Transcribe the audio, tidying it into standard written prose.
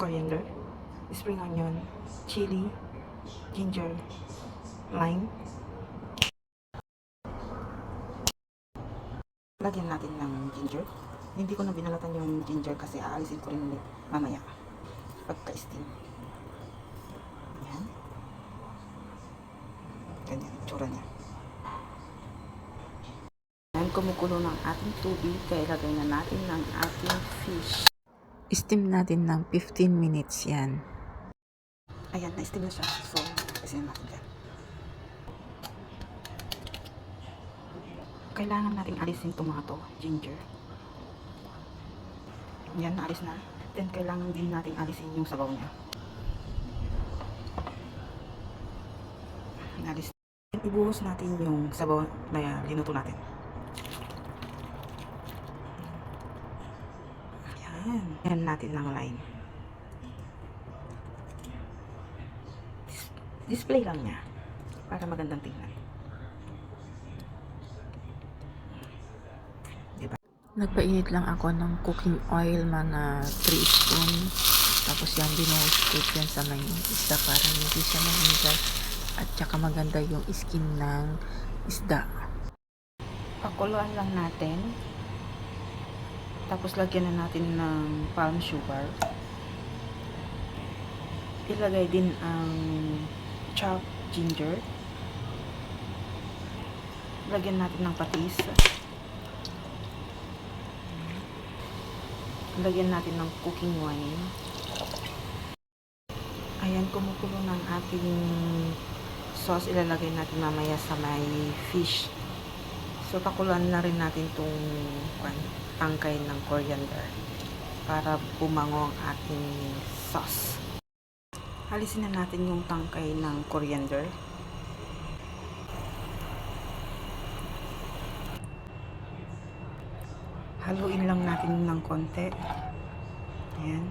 coriander, spring onion, chili, ginger, lime. Lagyan natin ng ginger. Hindi ko na binalatan yung ginger kasi aalisin ko rin ulit mamaya pagka-steam. Ayan. Ganyan yung tsura niya. Ayan, kumukulo ng ating tubig kaya ilagay na natin ng ating fish. Steam natin ng 15 minutes yan. Ayan, na-steam na siya. So, kasi natin dyan. Kailangan natin alisin itong mga to, ginger. Yan, naalis na. Then, kailangan din natin alisin yung sabaw niya. Naalis. Ibuhos natin yung sabaw na linuto natin. Ayan. Ayan natin ng lime. Display lang niya. Para magandang tingnan. Nagpainit lang ako ng cooking oil, mga 3 spoon. Tapos yan, binuhos ko yan sa may isda para hindi siya mahigal. At saka maganda yung skin ng isda. Pakuluan lang natin. Tapos lagyan na natin ng palm sugar. Ilagay din ang chopped ginger. Lagyan natin ng patis. Lagyan natin ng cooking wine. Ayan, kumukulo ng ating sauce. Ilalagay natin mamaya sa may fish. So, pakuluan na rin natin itong tangkay ng coriander para bumango ang ating sauce. Alisin na natin yung tangkay ng coriander. Haluin lang natin ng konti. Ayan.